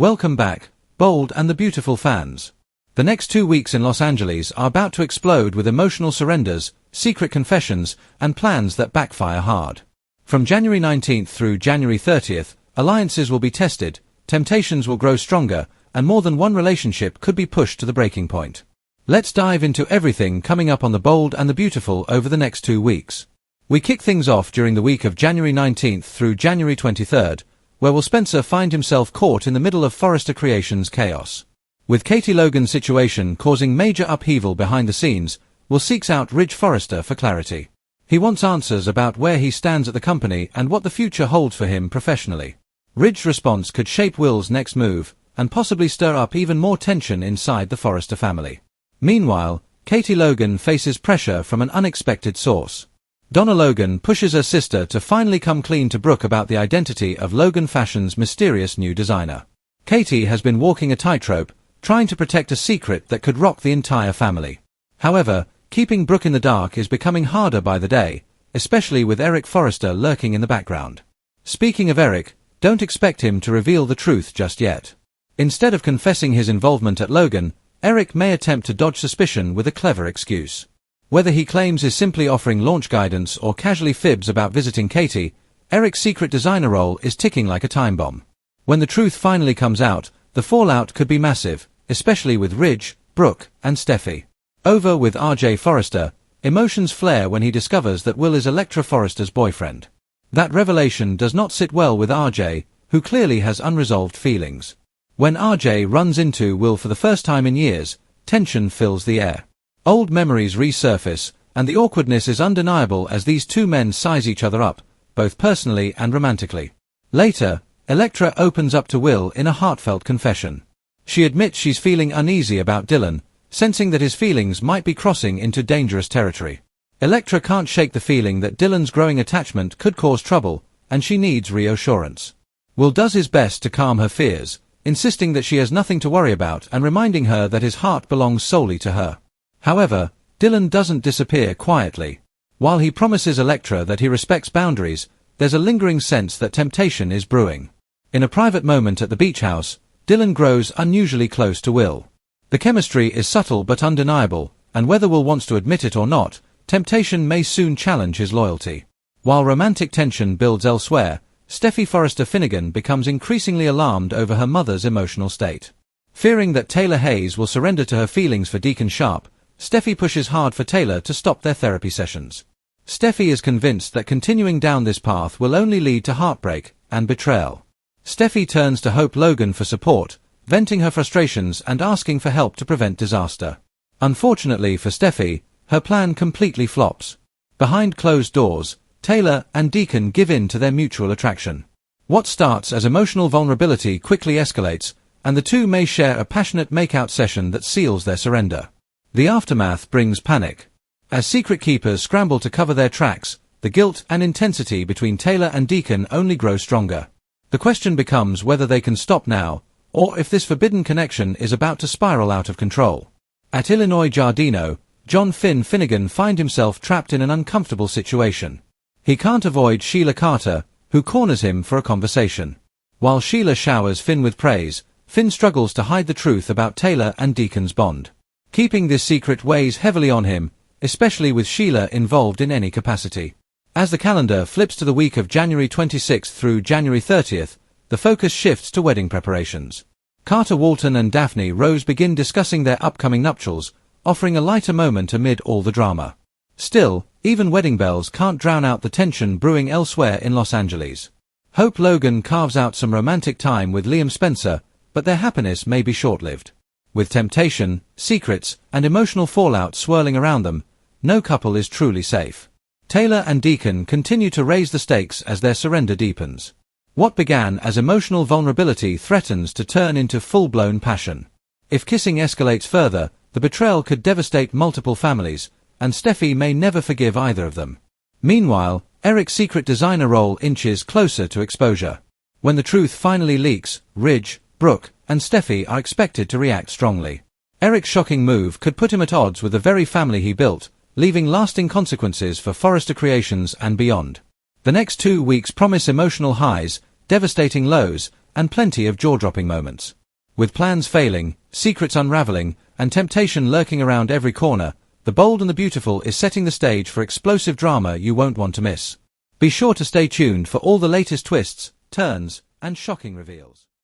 Welcome back, Bold and the Beautiful fans. The next 2 weeks in Los Angeles are about to explode with emotional surrenders, secret confessions, and plans that backfire hard. From January 19th through January 30th, alliances will be tested, temptations will grow stronger, and more than one relationship could be pushed to the breaking point. Let's dive into everything coming up on the Bold and the Beautiful over the next 2 weeks. We kick things off during the week of January 19th through January 23rd, where Will Spencer find himself caught in the middle of Forrester Creations' chaos. With Katie Logan's situation causing major upheaval behind the scenes, Will seeks out Ridge Forrester for clarity. He wants answers about where he stands at the company and what the future holds for him professionally. Ridge's response could shape Will's next move, and possibly stir up even more tension inside the Forrester family. Meanwhile, Katie Logan faces pressure from an unexpected source. Donna Logan pushes her sister to finally come clean to Brooke about the identity of Logan Fashion's mysterious new designer. Katie has been walking a tightrope, trying to protect a secret that could rock the entire family. However, keeping Brooke in the dark is becoming harder by the day, especially with Eric Forrester lurking in the background. Speaking of Eric, don't expect him to reveal the truth just yet. Instead of confessing his involvement at Logan, Eric may attempt to dodge suspicion with a clever excuse. Whether he claims is simply offering launch guidance or casually fibs about visiting Katie, Eric's secret designer role is ticking like a time bomb. When the truth finally comes out, the fallout could be massive, especially with Ridge, Brooke, and Steffy. Over with RJ Forrester, emotions flare when he discovers that Will is Electra Forrester's boyfriend. That revelation does not sit well with RJ, who clearly has unresolved feelings. When RJ runs into Will for the first time in years, tension fills the air. Old memories resurface, and the awkwardness is undeniable as these two men size each other up, both personally and romantically. Later, Electra opens up to Will in a heartfelt confession. She admits she's feeling uneasy about Dylan, sensing that his feelings might be crossing into dangerous territory. Electra can't shake the feeling that Dylan's growing attachment could cause trouble, and she needs reassurance. Will does his best to calm her fears, insisting that she has nothing to worry about and reminding her that his heart belongs solely to her. However, Dylan doesn't disappear quietly. While he promises Electra that he respects boundaries, there's a lingering sense that temptation is brewing. In a private moment at the beach house, Dylan grows unusually close to Will. The chemistry is subtle but undeniable, and whether Will wants to admit it or not, temptation may soon challenge his loyalty. While romantic tension builds elsewhere, Steffy Forrester Finnegan becomes increasingly alarmed over her mother's emotional state. Fearing that Taylor Hayes will surrender to her feelings for Deacon Sharp, Steffy pushes hard for Taylor to stop their therapy sessions. Steffy is convinced that continuing down this path will only lead to heartbreak and betrayal. Steffy turns to Hope Logan for support, venting her frustrations and asking for help to prevent disaster. Unfortunately for Steffy, her plan completely flops. Behind closed doors, Taylor and Deacon give in to their mutual attraction. What starts as emotional vulnerability quickly escalates, and the two may share a passionate makeout session that seals their surrender. The aftermath brings panic. As secret keepers scramble to cover their tracks, the guilt and intensity between Taylor and Deacon only grow stronger. The question becomes whether they can stop now, or if this forbidden connection is about to spiral out of control. At Illinois Giardino, John Finnegan finds himself trapped in an uncomfortable situation. He can't avoid Sheila Carter, who corners him for a conversation. While Sheila showers Finn with praise, Finn struggles to hide the truth about Taylor and Deacon's bond. Keeping this secret weighs heavily on him, especially with Sheila involved in any capacity. As the calendar flips to the week of January 26th through January 30th, the focus shifts to wedding preparations. Carter Walton and Daphne Rose begin discussing their upcoming nuptials, offering a lighter moment amid all the drama. Still, even wedding bells can't drown out the tension brewing elsewhere in Los Angeles. Hope Logan carves out some romantic time with Liam Spencer, but their happiness may be short-lived. With temptation, secrets, and emotional fallout swirling around them, no couple is truly safe. Taylor and Deacon continue to raise the stakes as their surrender deepens. What began as emotional vulnerability threatens to turn into full-blown passion. If kissing escalates further, the betrayal could devastate multiple families, and Steffy may never forgive either of them. Meanwhile, Eric's secret designer role inches closer to exposure. When the truth finally leaks, Ridge, Brooke, and Steffy are expected to react strongly. Eric's shocking move could put him at odds with the very family he built, leaving lasting consequences for Forrester Creations and beyond. The next 2 weeks promise emotional highs, devastating lows, and plenty of jaw-dropping moments. With plans failing, secrets unraveling, and temptation lurking around every corner, The Bold and the Beautiful is setting the stage for explosive drama you won't want to miss. Be sure to stay tuned for all the latest twists, turns, and shocking reveals.